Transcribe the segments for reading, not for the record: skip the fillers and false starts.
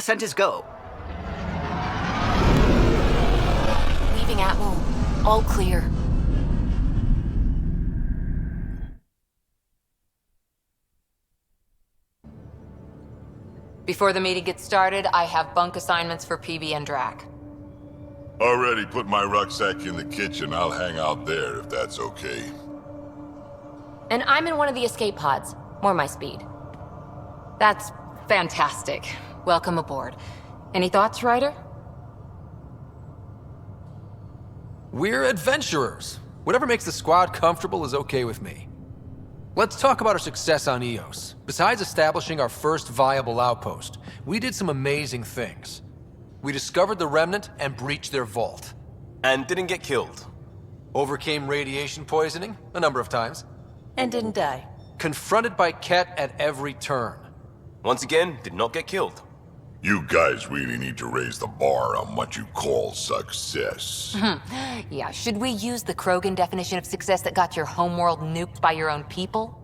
Ascent is go. Leaving Atmo. All clear. Before the meeting gets started, I have bunk assignments for PB and Drac. Already put my rucksack in the kitchen. I'll hang out there if that's okay. And I'm in one of the escape pods. More my speed. That's fantastic. Welcome aboard. Any thoughts, Ryder? We're adventurers. Whatever makes the squad comfortable is okay with me. Let's talk about our success on Eos. Besides establishing our first viable outpost, we did some amazing things. We discovered the Remnant and breached their vault. And didn't get killed. Overcame radiation poisoning a number of times. And didn't die. Confronted by Ket at every turn. Once again, did not get killed. You guys really need to raise the bar on what you call success. Yeah, should we use the Krogan definition of success that got your homeworld nuked by your own people?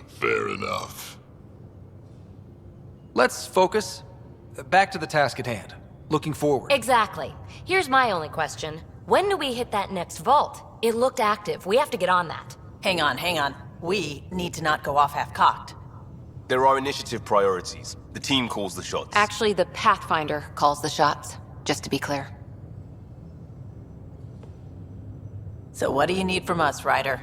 Fair enough. Let's focus. Back to the task at hand. Looking forward. Exactly. Here's my only question. When do we hit that next vault? It looked active. We have to get on that. Hang on. We need to not go off half-cocked. There are initiative priorities. The team calls the shots. Actually, the Pathfinder calls the shots, just to be clear. So what do you need from us, Ryder?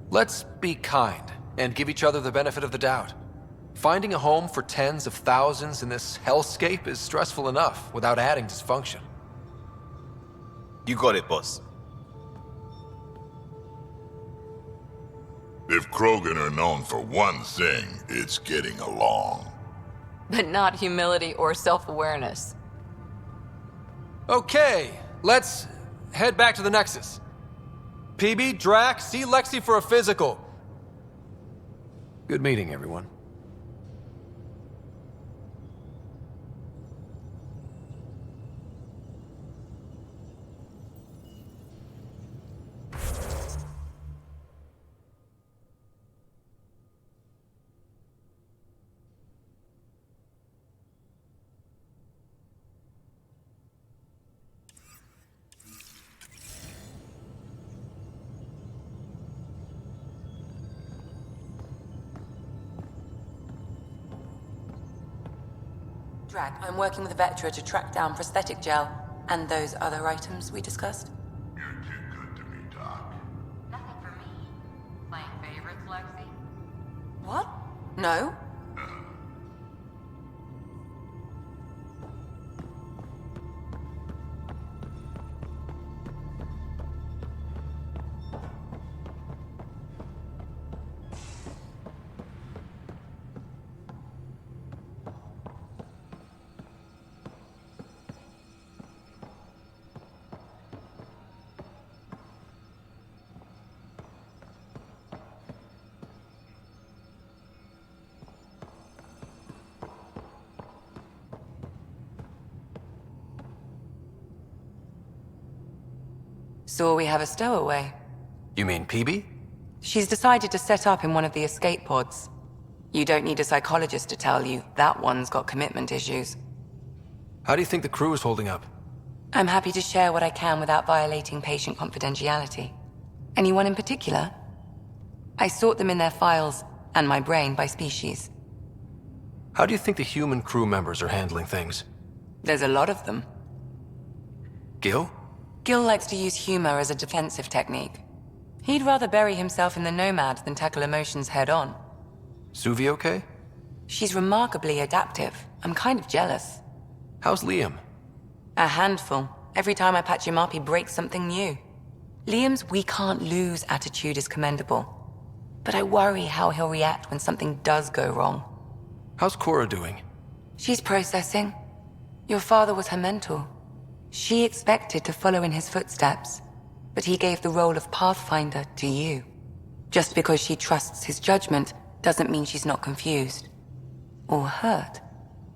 Let's be kind and give each other the benefit of the doubt. Finding a home for tens of thousands in this hellscape is stressful enough without adding dysfunction. You got it, boss. If Krogan are known for one thing, it's getting along. But not humility or self-awareness. Okay, let's head back to the Nexus. PB, Drac, see Lexi for a physical. Good meeting, everyone. Drac, I'm working with Vectra to track down prosthetic gel and those other items we discussed. You're too good to me, Doc. Nothing for me. Playing favorites, Lexi? What? No? So we have a stowaway. You mean PB? She's decided to set up in one of the escape pods. You don't need a psychologist to tell you that one's got commitment issues. How do you think the crew is holding up? I'm happy to share what I can without violating patient confidentiality. Anyone in particular? I sort them in their files and my brain by species. How do you think the human crew members are handling things? There's a lot of them. Gil? Gil likes to use humor as a defensive technique. He'd rather bury himself in the Nomad than tackle emotions head-on. Suvi okay? She's remarkably adaptive. I'm kind of jealous. How's Liam? A handful. Every time I patch him up, he breaks something new. Liam's "we can't lose" attitude is commendable. But I worry how he'll react when something does go wrong. How's Cora doing? She's processing. Your father was her mentor. She expected to follow in his footsteps, but he gave the role of Pathfinder to you. Just because she trusts his judgment doesn't mean she's not confused. Or hurt.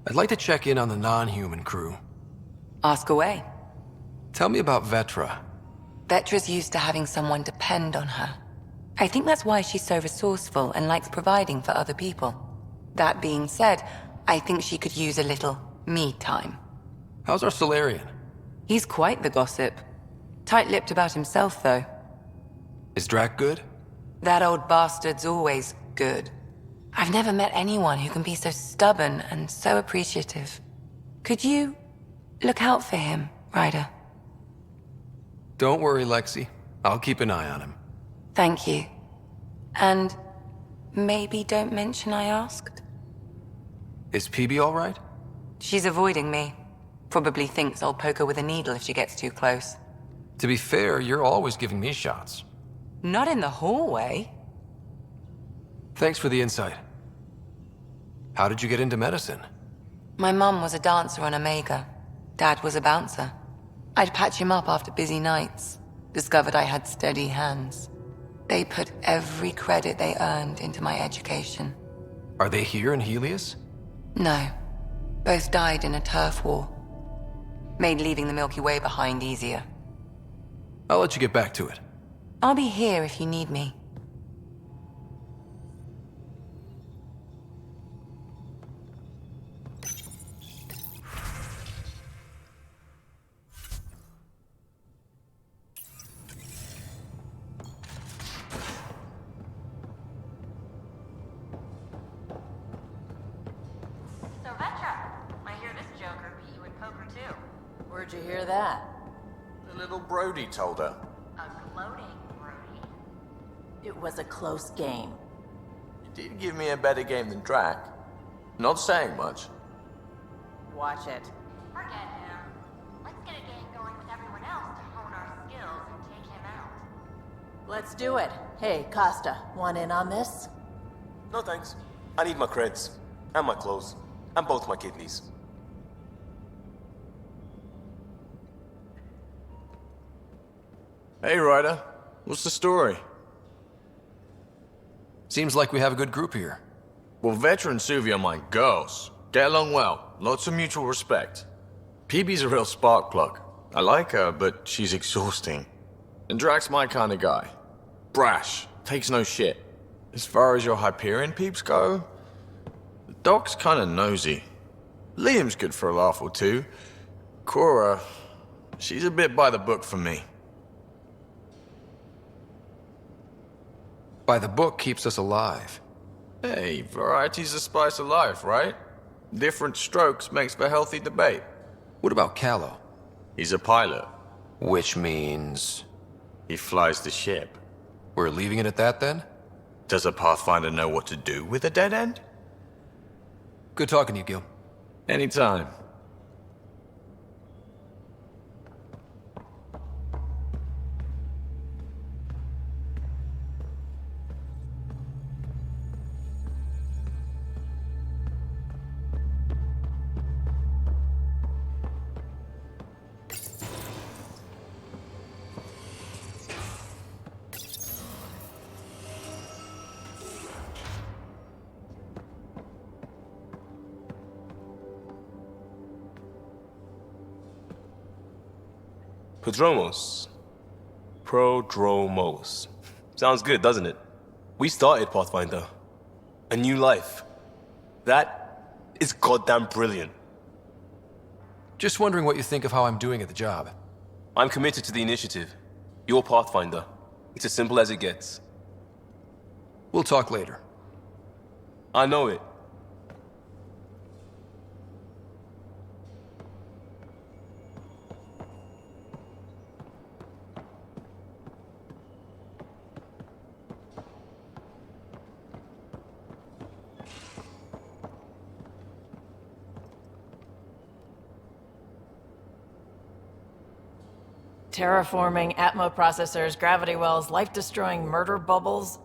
I'd like to check in on the non-human crew. Ask away. Tell me about Vetra. Vetra's used to having someone depend on her. I think that's why she's so resourceful and likes providing for other people. That being said, I think she could use a little me time. How's our Solarian? He's quite the gossip. Tight-lipped about himself, though. Is Drac good? That old bastard's always good. I've never met anyone who can be so stubborn and so appreciative. Could you look out for him, Ryder? Don't worry, Lexi. I'll keep an eye on him. Thank you. And maybe don't mention I asked? Is PB all right? She's avoiding me. Probably thinks I'll poke her with a needle if she gets too close. To be fair, you're always giving me shots. Not in the hallway. Thanks for the insight. How did you get into medicine? My mum was a dancer on Omega. Dad was a bouncer. I'd patch him up after busy nights. Discovered I had steady hands. They put every credit they earned into my education. Are they here in Helios? No. Both died in a turf war. Made leaving the Milky Way behind easier. I'll let you get back to it. I'll be here if you need me. So, Vetra, I hear this joker beat you at poker too. Where'd you hear that? The little Brody told her. A gloating Brody. It was a close game. You did give me a better game than Drac. Not saying much. Watch it. Forget him. Let's get a game going with everyone else to hone our skills and take him out. Let's do it. Hey, Costa, want in on this? No thanks. I need my creds. And my clothes. And both my kidneys. Hey, Ryder. What's the story? Seems like we have a good group here. Well, Vetra and Suvi are my girls. Get along well. Lots of mutual respect. PB's a real spark plug. I like her, but she's exhausting. And Drac's my kind of guy. Brash. Takes no shit. As far as your Hyperion peeps go, the doc's kind of nosy. Liam's good for a laugh or two. Cora, she's a bit by the book for me. By the book keeps us alive. Hey, variety's the spice of life, right? Different strokes makes for healthy debate. What about Callow? He's a pilot. Which means... He flies the ship. we're leaving it at that then? Does a Pathfinder know what to do with a dead end? Good talking to you, Gil. Anytime. Prodromos. Sounds good, doesn't it? We started Pathfinder. A new life. That is goddamn brilliant. Just wondering what you think of how I'm doing at the job. I'm committed to the initiative. You're Pathfinder. It's as simple as it gets. We'll talk later. I know it. Terraforming, Atmo processors, gravity wells, life-destroying murder bubbles.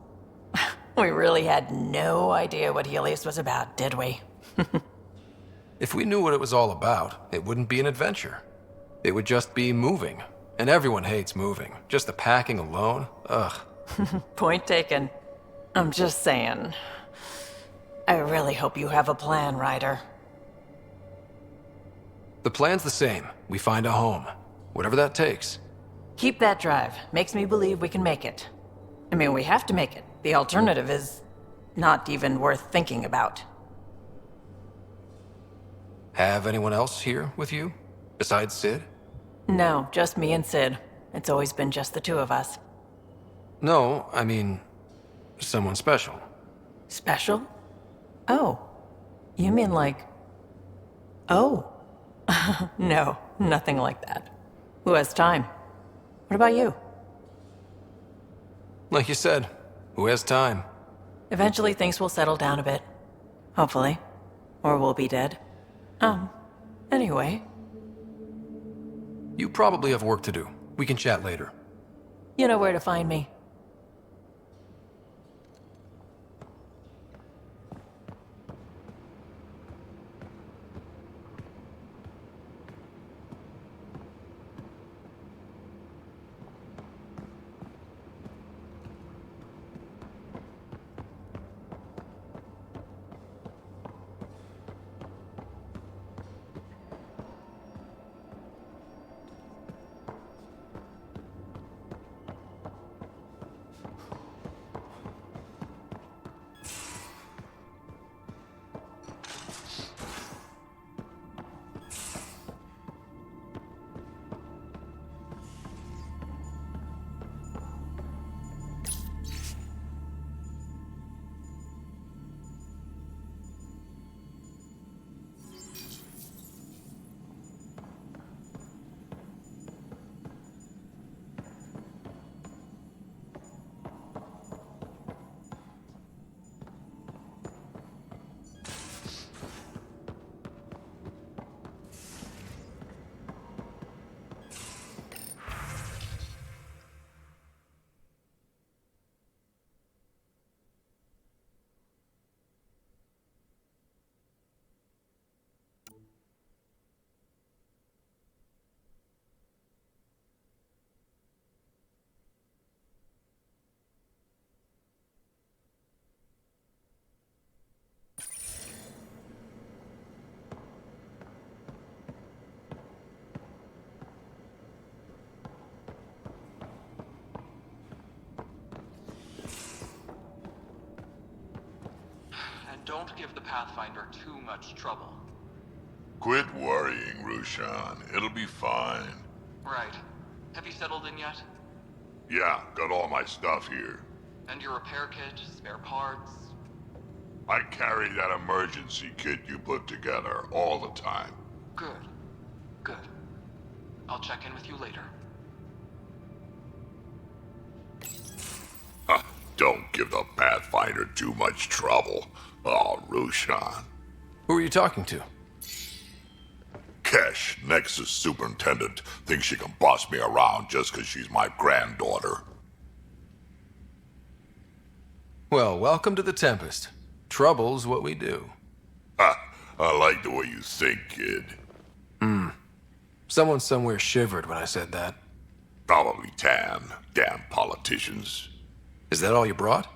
We really had no idea what Helios was about, did we? If we knew what it was all about, it wouldn't be an adventure. It would just be moving. And everyone hates moving. Just the packing alone, ugh. Point taken. I'm just saying. I really hope you have a plan, Ryder. The plan's the same. We find a home. Whatever that takes. Keep that drive. Makes me believe we can make it. I mean, we have to make it. The alternative is not even worth thinking about. Have anyone else here with you? Besides Sid? No, just me and Sid. It's always been just the two of us. No, I mean, someone special. Special? Oh. You mean like... Oh. No, nothing like that. Who has time? What about you? Like you said, who has time? Eventually things will settle down a bit. Hopefully. Or we'll be dead. Anyway. You probably have work to do. We can chat later. You know where to find me. Don't give the Pathfinder too much trouble. Quit worrying, Rushan. It'll be fine. Right. Have you settled in yet? Yeah, got all my stuff here. And your repair kit, spare parts? I carry that emergency kit you put together all the time. Good. Good. I'll check in with you later. Don't give the Pathfinder too much trouble. Oh, Rushan. Who are you talking to? Kesh, Nexus Superintendent, thinks she can boss me around just because she's my granddaughter. Well, welcome to the Tempest. Trouble's what we do. I like the way you think, kid. Someone somewhere shivered when I said that. Probably Tan. Damn politicians. Is that all you brought?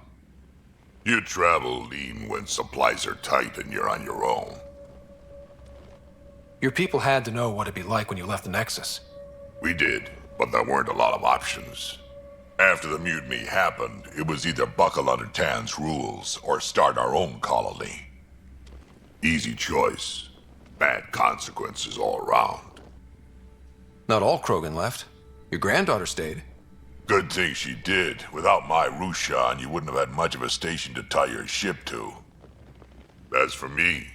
You travel lean when supplies are tight and you're on your own. Your people had to know what it'd be like when you left the Nexus. We did, but there weren't a lot of options. After the mutiny happened, it was either buckle under Tan's rules or start our own colony. Easy choice. Bad consequences all around. Not all Krogan left. Your granddaughter stayed. Good thing she did. Without my Rushan, you wouldn't have had much of a station to tie your ship to. As for me,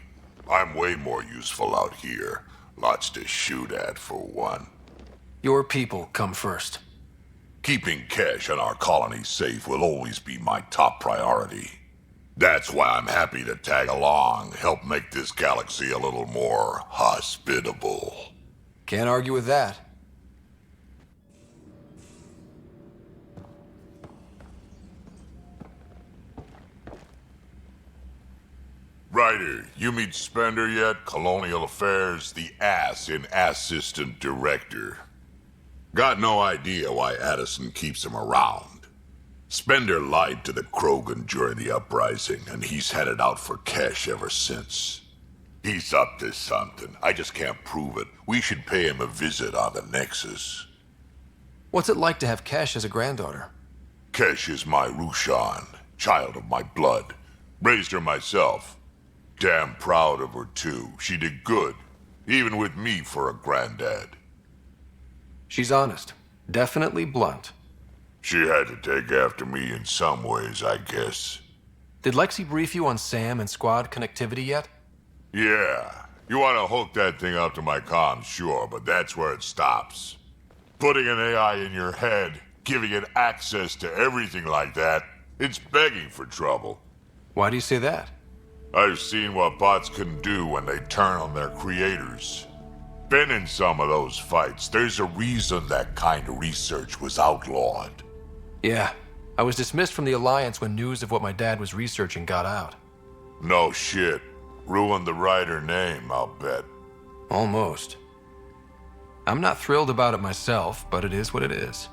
I'm way more useful out here. Lots to shoot at, for one. Your people come first. Keeping Kesh and our colony safe will always be my top priority. That's why I'm happy to tag along, help make this galaxy a little more hospitable. Can't argue with that. Ryder, you meet Spender yet? Colonial Affairs, the ass in Assistant Director. Got no idea why Addison keeps him around. Spender lied to the Krogan during the uprising, and he's headed out for Kesh ever since. He's up to something. I just can't prove it. We should pay him a visit on the Nexus. What's it like to have Kesh as a granddaughter? Kesh is my Rushan, child of my blood. Raised her myself. Damn proud of her, too. She did good, even with me for a granddad. She's honest. Definitely blunt. She had to take after me in some ways, I guess. Did Lexi brief you on Sam and squad connectivity yet? Yeah. You want to hook that thing up to my comms, sure, but that's where it stops. Putting an AI in your head, giving it access to everything like that, it's begging for trouble. Why do you say that? I've seen what bots can do when they turn on their creators. Been in some of those fights. There's a reason that kind of research was outlawed. Yeah. I was dismissed from the Alliance when news of what my dad was researching got out. No shit. Ruined the writer name, I'll bet. Almost. I'm not thrilled about it myself, but it is what it is.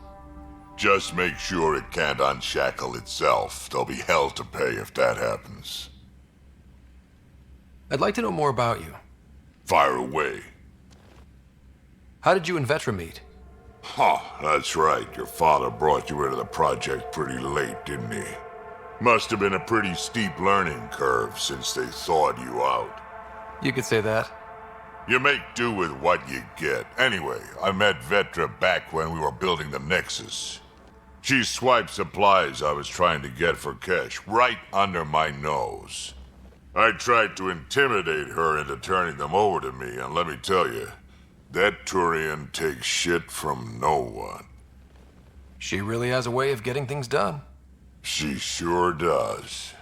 Just make sure it can't unshackle itself. There'll be hell to pay if that happens. I'd like to know more about you. Fire away. How did you and Vetra meet? Huh, that's right. Your father brought you into the project pretty late, didn't he? Must have been a pretty steep learning curve since they thawed you out. You could say that. You make do with what you get. Anyway, I met Vetra back when we were building the Nexus. She swiped supplies I was trying to get for Kesh right under my nose. I tried to intimidate her into turning them over to me, and let me tell you, that Turian takes shit from no one. She really has a way of getting things done. She sure does.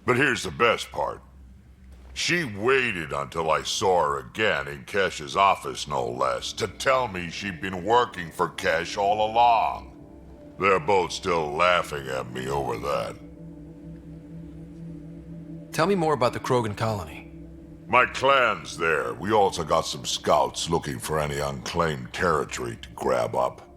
But here's the best part. She waited until I saw her again in Kesh's office, no less, to tell me she'd been working for Kesh all along. They're both still laughing at me over that. Tell me more about the Krogan colony. My clan's there. We also got some scouts looking for any unclaimed territory to grab up.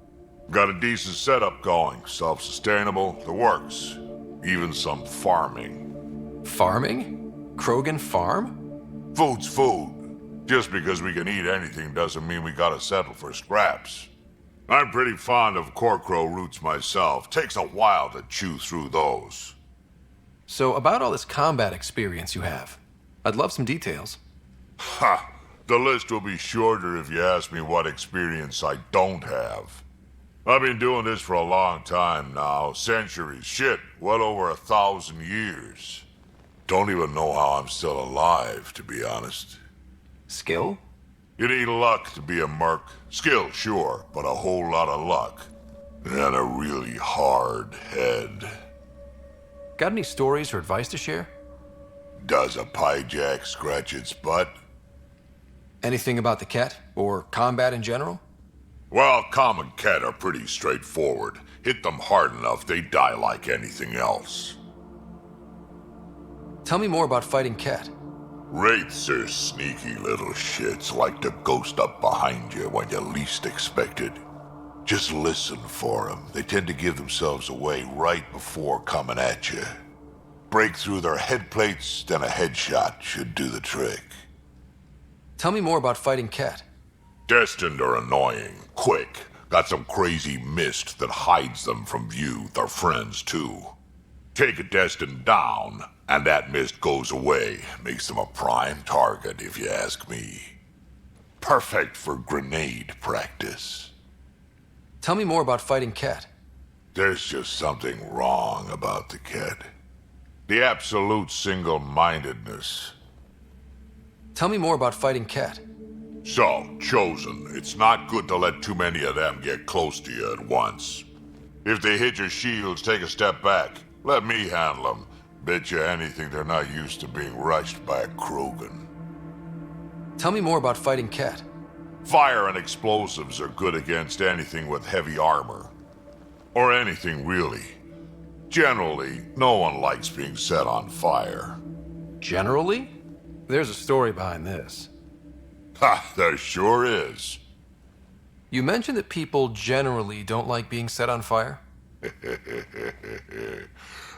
Got a decent setup going, self-sustainable, the works. Even some farming. Farming? Krogan farm? Food's food. Just because we can eat anything doesn't mean we gotta settle for scraps. I'm pretty fond of Corcrow roots myself. Takes a while to chew through those. So, about all this combat experience you have, I'd love some details. Ha! The list will be shorter if you ask me what experience I don't have. I've been doing this for a long time now. Centuries. Shit, well over 1,000 years. Don't even know how I'm still alive, to be honest. Skill? You need luck to be a merc. Skill, sure, but a whole lot of luck. And a really hard head. Got any stories or advice to share? Does a pyjak scratch its butt? Anything about the Ket, or combat in general? Well, common Ket are pretty straightforward. Hit them hard enough, they die like anything else. Tell me more about fighting Ket. Wraiths are sneaky little shits, like to ghost up behind you when you least expect it. Just listen for them. They tend to give themselves away right before coming at you. Break through their head plates, then a headshot should do the trick. Tell me more about fighting Ket. Destined are annoying, quick. Got some crazy mist that hides them from view, their friends too. Take a Destined down, and that mist goes away. Makes them a prime target, if you ask me. Perfect for grenade practice. Tell me more about fighting Ket. There's just something wrong about the Ket. The absolute single-mindedness. Tell me more about fighting Ket. So, Chosen, it's not good to let too many of them get close to you at once. If they hit your shields, take a step back. Let me handle them. Bet you anything they're not used to being rushed by a Krogan. Tell me more about fighting Ket. Fire and explosives are good against anything with heavy armor. Or anything, really. Generally, no one likes being set on fire. Generally? There's a story behind this. Ha, there sure is. You mentioned that people generally don't like being set on fire?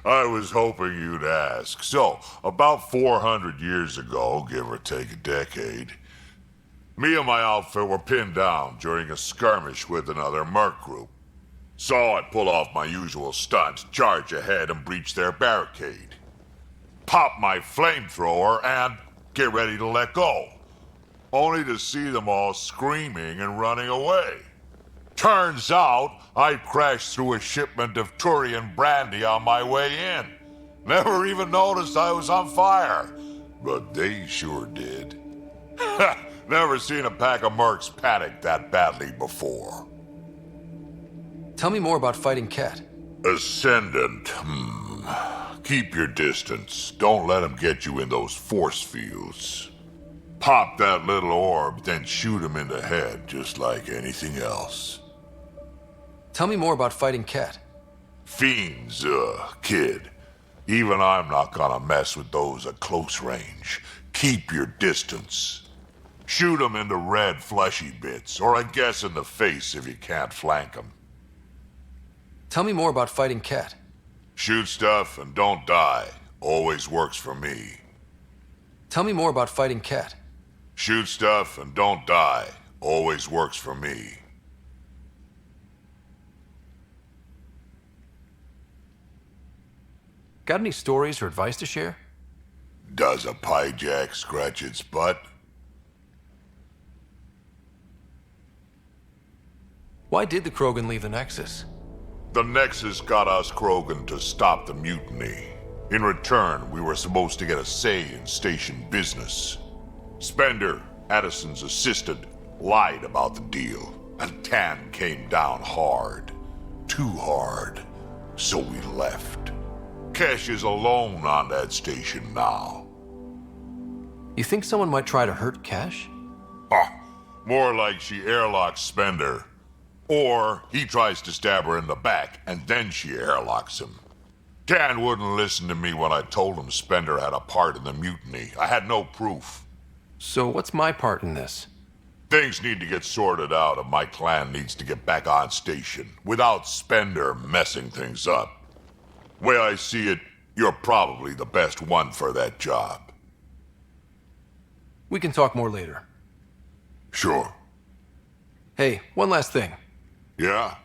I was hoping you'd ask. So, about 400 years ago, give or take a decade, me and my outfit were pinned down during a skirmish with another merc group. So I pull off my usual stunt, charge ahead and breach their barricade. Pop my flamethrower and get ready to let go. Only to see them all screaming and running away. Turns out I crashed through a shipment of Turian brandy on my way in. Never even noticed I was on fire. But they sure did. Never seen a pack of mercs panic that badly before. Tell me more about fighting Cat. Ascendant. Keep your distance. Don't let him get you in those force fields. Pop that little orb, then shoot him in the head, just like anything else. Tell me more about fighting Cat. Fiends, kid. Even I'm not gonna mess with those at close range. Keep your distance. Shoot him in the red fleshy bits, or I guess in the face if you can't flank him. Tell me more about fighting Cat. Shoot stuff and don't die. Always works for me. Tell me more about fighting Cat. Shoot stuff and don't die. Always works for me. Got any stories or advice to share? Does a pyjak scratch its butt? Why did the Krogan leave the Nexus? The Nexus got us Krogan to stop the mutiny. In return, we were supposed to get a say in station business. Spender, Addison's assistant, lied about the deal, and Tan came down hard. Too hard. So we left. Kesh is alone on that station now. You think someone might try to hurt Cash? More like she airlocks Spender. Or he tries to stab her in the back, and then she airlocks him. Tan wouldn't listen to me when I told him Spender had a part in the mutiny. I had no proof. So what's my part in this? Things need to get sorted out, and my clan needs to get back on station, without Spender messing things up. Way I see it, you're probably the best one for that job. We can talk more later. Sure. Hey, one last thing. Yeah?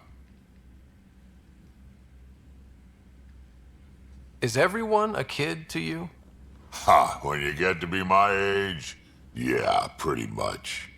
Is everyone a kid to you? Ha, when you get to be my age, yeah, pretty much.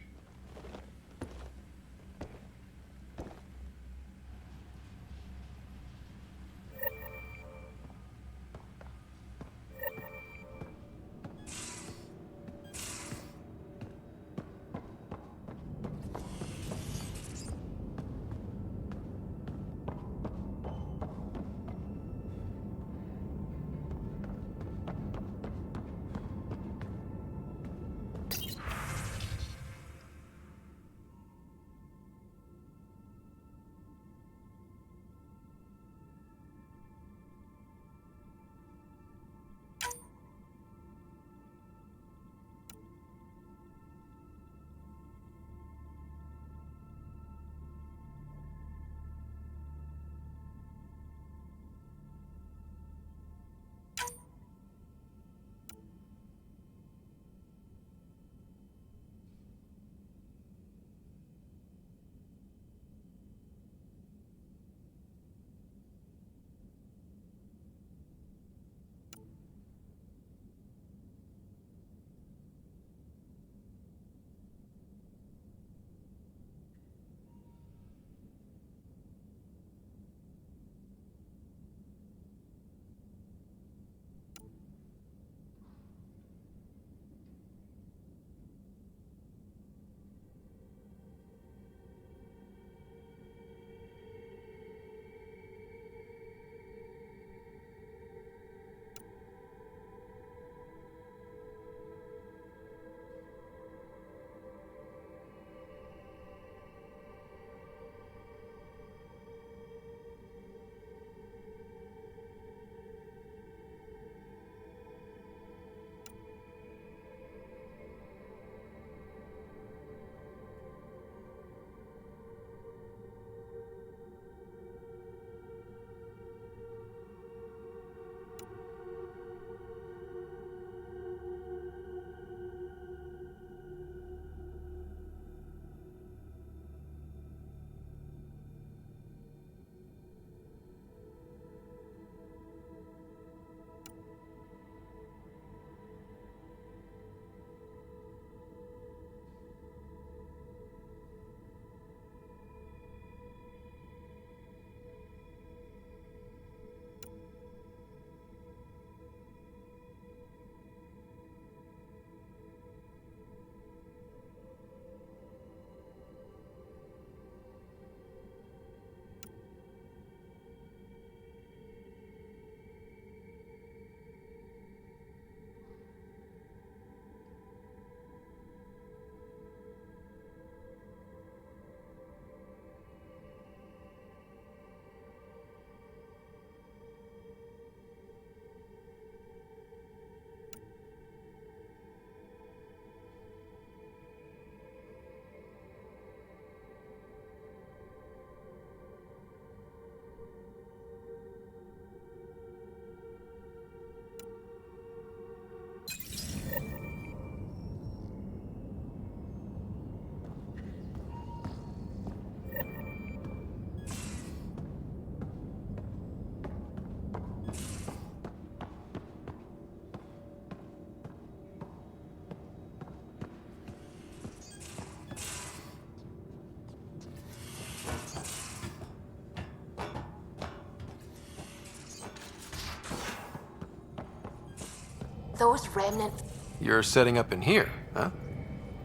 those remnant... You're setting up in here, huh?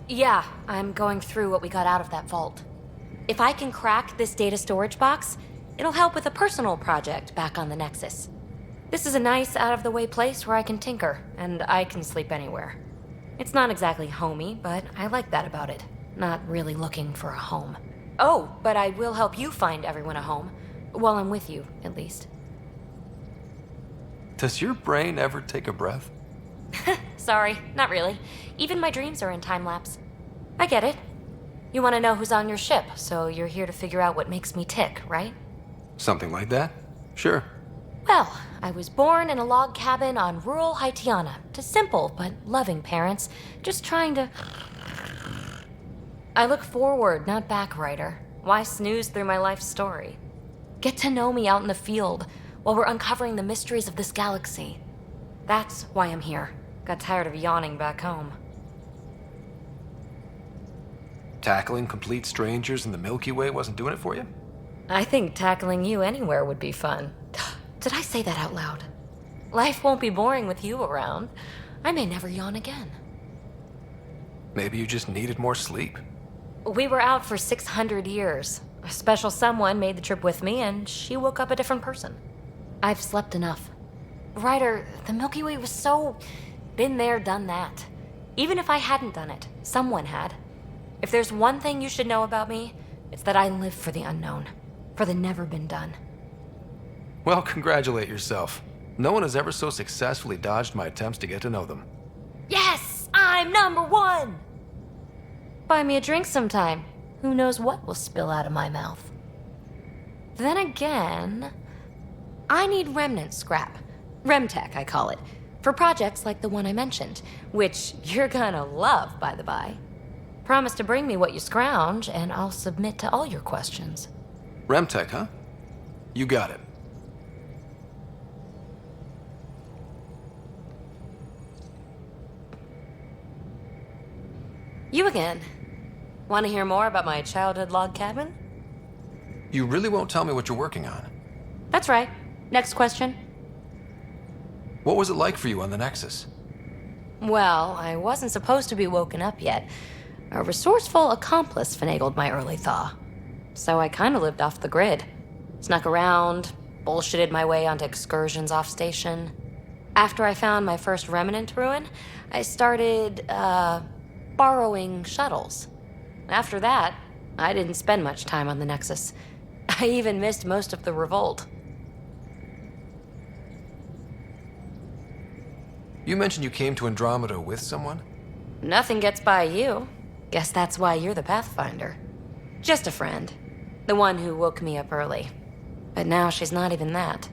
Yeah, I'm going through what we got out of that vault. If I can crack this data storage box, it'll help with a personal project back on the Nexus. This is a nice, out-of-the-way place where I can tinker, and I can sleep anywhere. It's not exactly homey, but I like that about it. Not really looking for a home. Oh, but I will help you find everyone a home. While I'm with you, at least. Does your brain ever take a breath? Sorry, not really. Even my dreams are in time-lapse. I get it. You want to know who's on your ship, so you're here to figure out what makes me tick, right? Something like that? Sure. Well, I was born in a log cabin on rural Haitiana to simple but loving parents, just trying to... I look forward, not back, Ryder. Why snooze through my life story? Get to know me out in the field while we're uncovering the mysteries of this galaxy. That's why I'm here. Got tired of yawning back home. Tackling complete strangers in the Milky Way wasn't doing it for you? I think tackling you anywhere would be fun. Did I say that out loud? Life won't be boring with you around. I may never yawn again. Maybe you just needed more sleep. We were out for 600 years. A special someone made the trip with me, and she woke up a different person. I've slept enough. Ryder, the Milky Way was so... been there, done that. Even if I hadn't done it, someone had. If there's one thing you should know about me, it's that I live for the unknown. For the never been done. Well, congratulate yourself. No one has ever so successfully dodged my attempts to get to know them. Yes! I'm #1! Buy me a drink sometime. Who knows what will spill out of my mouth. Then again... I need remnant scrap. Remtech, I call it. For projects like the one I mentioned. Which you're gonna love, by the by. Promise to bring me what you scrounge, and I'll submit to all your questions. Remtech, huh? You got it. You again. Want to hear more about my childhood log cabin? You really won't tell me what you're working on. That's right. Next question. What was it like for you on the Nexus? Well, I wasn't supposed to be woken up yet. A resourceful accomplice finagled my early thaw. So I kind of lived off the grid. Snuck around, bullshitted my way onto excursions off station. After I found my first remnant ruin, I started, borrowing shuttles. After that, I didn't spend much time on the Nexus. I even missed most of the revolt. You mentioned you came to Andromeda with someone? Nothing gets by you. Guess that's why you're the Pathfinder. Just a friend. The one who woke me up early. But now she's not even that.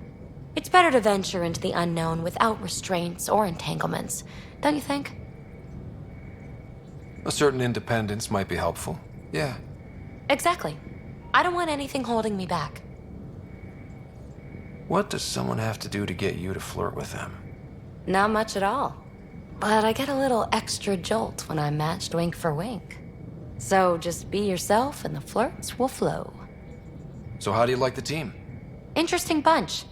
It's better to venture into the unknown without restraints or entanglements, don't you think? A certain independence might be helpful. Yeah. Exactly. I don't want anything holding me back. What does someone have to do to get you to flirt with them? Not much at all. But I get a little extra jolt when I'm matched wink for wink. So just be yourself and the flirts will flow. So how do you like the team? Interesting bunch.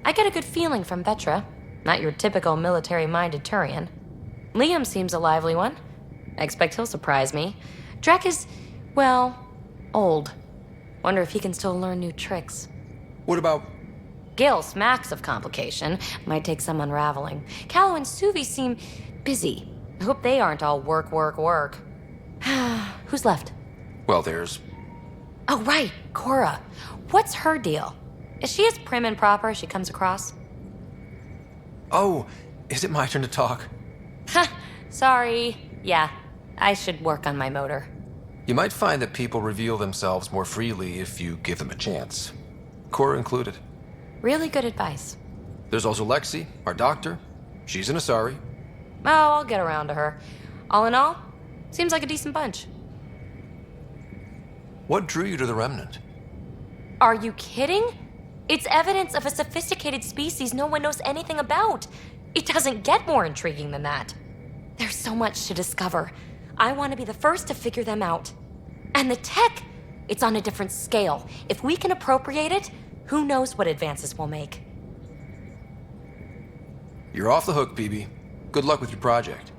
I get a good feeling from Vetra. Not your typical military-minded Turian. Liam seems a lively one. I expect he'll surprise me. Drek is, well, old. Wonder if he can still learn new tricks. What about... Gil smacks of complication. Might take some unraveling. Callow and Suvi seem busy. I hope they aren't all work, work, work. Who's left? Well, there's... Oh, right, Cora. What's her deal? Is she as prim and proper as she comes across? Oh, is it my turn to talk? Sorry. Yeah, I should work on my motor. You might find that people reveal themselves more freely if you give them a chance. Cora included. Really good advice. There's also Lexi, our doctor. She's an Asari. Oh, I'll get around to her. All in all, seems like a decent bunch. What drew you to the Remnant? Are you kidding? It's evidence of a sophisticated species no one knows anything about. It doesn't get more intriguing than that. There's so much to discover. I want to be the first to figure them out. And the tech, it's on a different scale. If we can appropriate it, who knows what advances we'll make. You're off the hook, PB. Good luck with your project.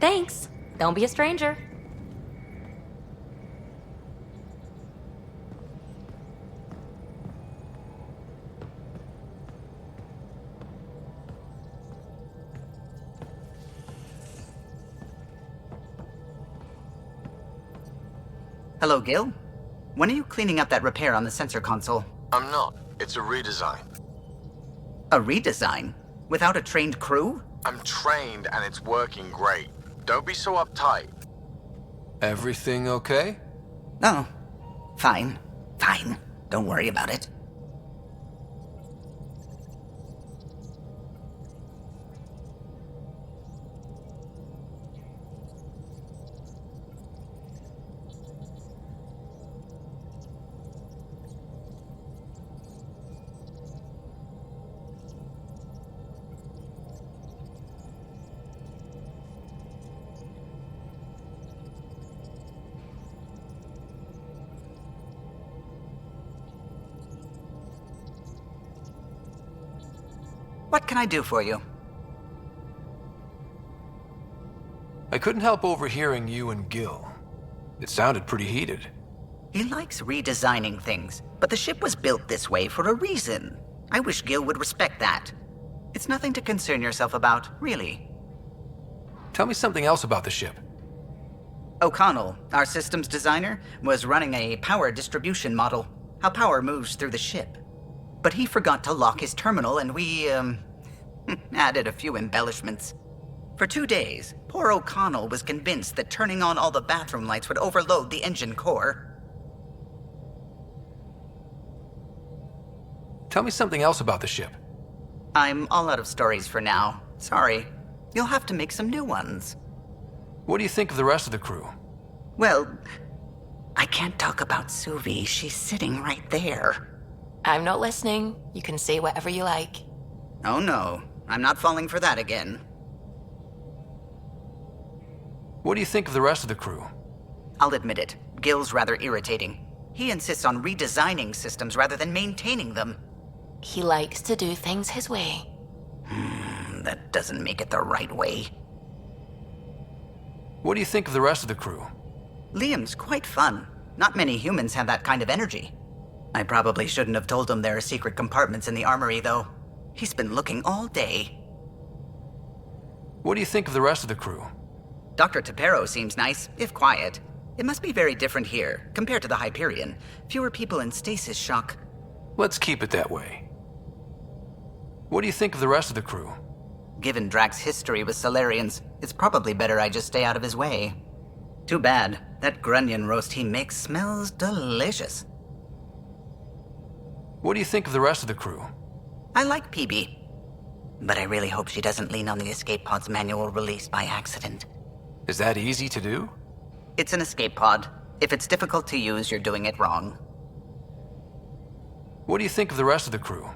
Thanks. Don't be a stranger. Hello, Gil. When are you cleaning up that repair on the sensor console? I'm not. It's a redesign. A redesign? Without a trained crew? I'm trained and it's working great. Don't be so uptight. Everything okay? Oh, fine. Fine. Don't worry about it. What can I do for you? I couldn't help overhearing you and Gil. It sounded pretty heated. He likes redesigning things, but the ship was built this way for a reason. I wish Gil would respect that. It's nothing to concern yourself about, really. Tell me something else about the ship. O'Connell, our systems designer, was running a power distribution model, how power moves through the ship. But he forgot to lock his terminal and we, added a few embellishments. For 2 days, poor O'Connell was convinced that turning on all the bathroom lights would overload the engine core. Tell me something else about the ship. I'm all out of stories for now. Sorry. You'll have to make some new ones. What do you think of the rest of the crew? Well, I can't talk about Suvi. She's sitting right there. I'm not listening. You can say whatever you like. Oh no, I'm not falling for that again. What do you think of the rest of the crew? I'll admit it, Gil's rather irritating. He insists on redesigning systems rather than maintaining them. He likes to do things his way. That doesn't make it the right way. What do you think of the rest of the crew? Liam's quite fun. Not many humans have that kind of energy. I probably shouldn't have told him there are secret compartments in the armory, though. He's been looking all day. What do you think of the rest of the crew? Dr. Tapero seems nice, if quiet. It must be very different here, compared to the Hyperion. Fewer people in stasis shock. Let's keep it that way. What do you think of the rest of the crew? Given Drax's history with Solarians, it's probably better I just stay out of his way. Too bad. That grunion roast he makes smells delicious. What do you think of the rest of the crew? I like PB. But I really hope she doesn't lean on the escape pod's manual release by accident. Is that easy to do? It's an escape pod. If it's difficult to use, you're doing it wrong. What do you think of the rest of the crew?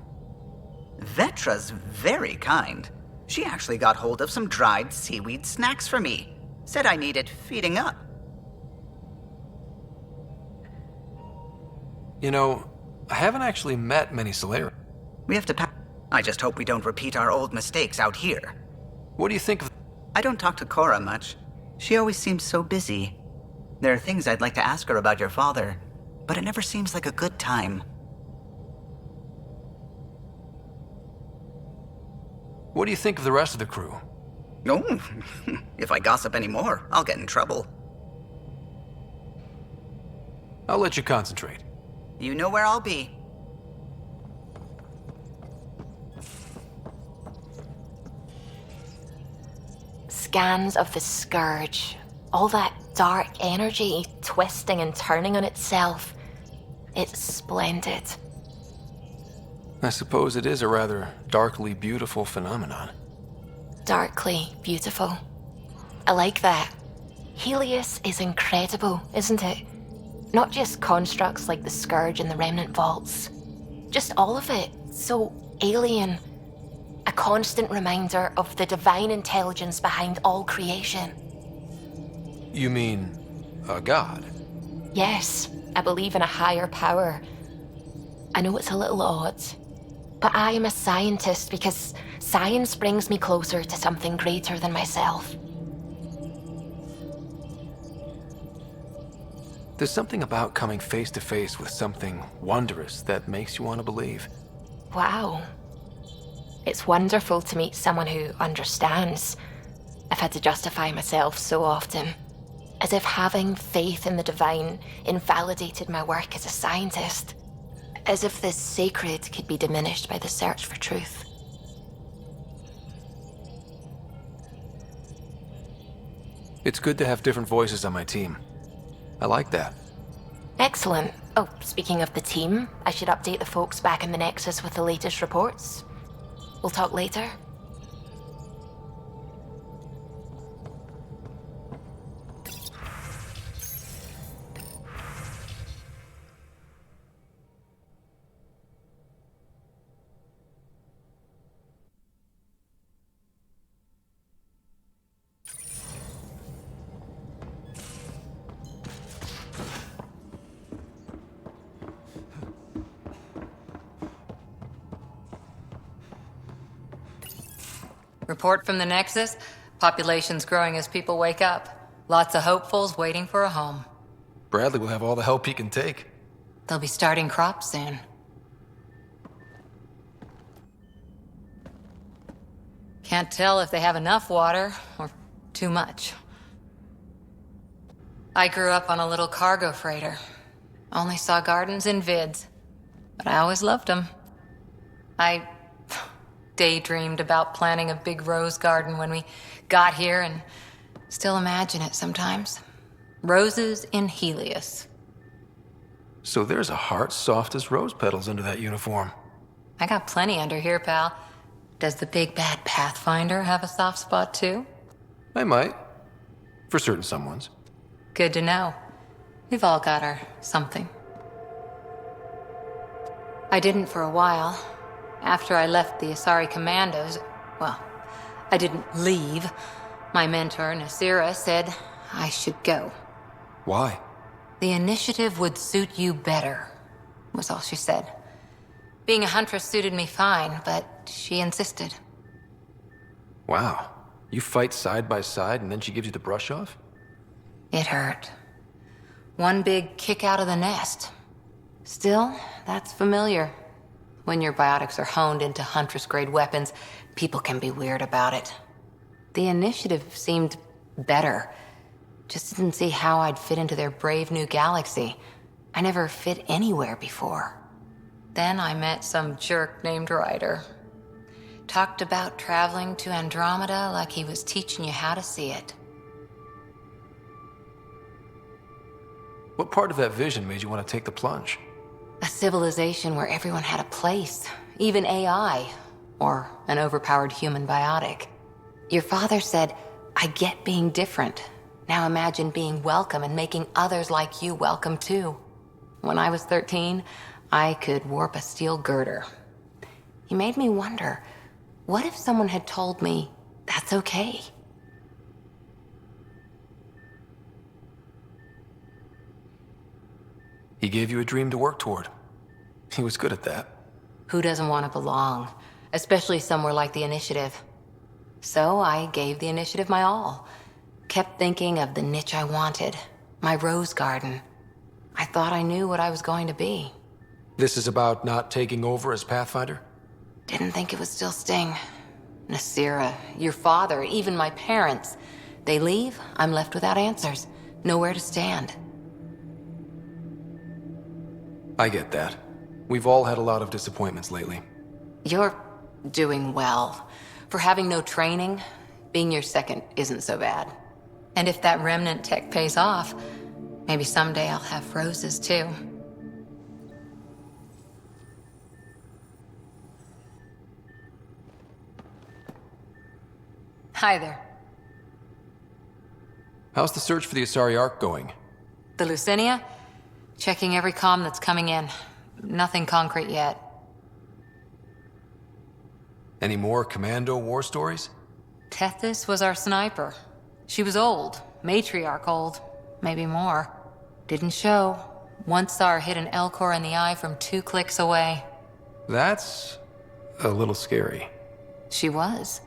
Vetra's very kind. She actually got hold of some dried seaweed snacks for me. Said I needed feeding up. You know, I haven't actually met many Solarians. We have to I just hope we don't repeat our old mistakes out here. What do you think of... I don't talk to Cora much. She always seems so busy. There are things I'd like to ask her about your father, but it never seems like a good time. What do you think of the rest of the crew? Oh, if I gossip anymore, I'll get in trouble. I'll let you concentrate. You know where I'll be. Scans of the Scourge. All that dark energy twisting and turning on itself. It's splendid. I suppose it is a rather darkly beautiful phenomenon. Darkly beautiful. I like that. Helios is incredible, isn't it? Not just constructs like the Scourge and the Remnant Vaults. Just all of it. So alien. A constant reminder of the divine intelligence behind all creation. You mean a god? Yes, I believe in a higher power. I know it's a little odd. But I am a scientist because science brings me closer to something greater than myself. There's something about coming face to face with something wondrous that makes you want to believe. Wow. It's wonderful to meet someone who understands. I've had to justify myself so often, as if having faith in the divine invalidated my work as a scientist. As if the sacred could be diminished by the search for truth. It's good to have different voices on my team. I like that. Excellent. Oh, speaking of the team, I should update the folks back in the Nexus with the latest reports. We'll talk later. Report from the Nexus. Population's growing as people wake up. Lots of hopefuls waiting for a home. Bradley will have all the help he can take. They'll be starting crops soon. Can't tell if they have enough water or too much. I grew up on a little cargo freighter. Only saw gardens in vids, but I always loved them. I daydreamed about planting a big rose garden when we got here and still imagine it sometimes. Roses in Helios. So there's a heart soft as rose petals under that uniform. I got plenty under here, pal. Does the big bad Pathfinder have a soft spot too? I might. For certain someones. Good to know. We've all got our something. I didn't for a while. After I left the Asari Commandos, well, I didn't leave. My mentor, Nasira, said I should go. Why? The initiative would suit you better, was all she said. Being a huntress suited me fine, but she insisted. Wow. You fight side by side and then she gives you the brush off? It hurt. One big kick out of the nest. Still, that's familiar. When your biotics are honed into Huntress-grade weapons, people can be weird about it. The initiative seemed better. Just didn't see how I'd fit into their brave new galaxy. I never fit anywhere before. Then I met some jerk named Ryder. Talked about traveling to Andromeda like he was teaching you how to see it. What part of that vision made you want to take the plunge? A civilization where everyone had a place, even AI, or an overpowered human biotic. Your father said, I get being different. Now imagine being welcome and making others like you welcome too. When I was 13, I could warp a steel girder. He made me wonder, what if someone had told me that's okay? He gave you a dream to work toward. He was good at that. Who doesn't want to belong? Especially somewhere like the Initiative. So I gave the Initiative my all. Kept thinking of the niche I wanted. My rose garden. I thought I knew what I was going to be. This is about not taking over as Pathfinder? Didn't think it would still sting. Nasira, your father, even my parents. They leave, I'm left without answers. Nowhere to stand. I get that. We've all had a lot of disappointments lately. You're doing well. For having no training, being your second isn't so bad. And if that remnant tech pays off, maybe someday I'll have roses too. Hi there. How's the search for the Asari Ark going? The Lucinia? Checking every comm that's coming in. Nothing concrete yet. Any more Commando war stories? Tethys was our sniper. She was old, matriarch old, maybe more. Didn't show. Once saw her hit an Elcor in the eye from 2 clicks away. That's a little scary. She was.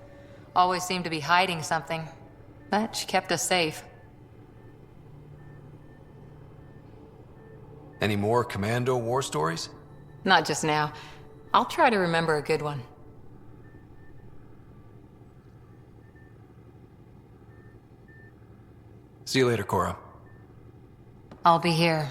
Always seemed to be hiding something. But she kept us safe. Any more Commando war stories? Not just now. I'll try to remember a good one. See you later, Cora. I'll be here.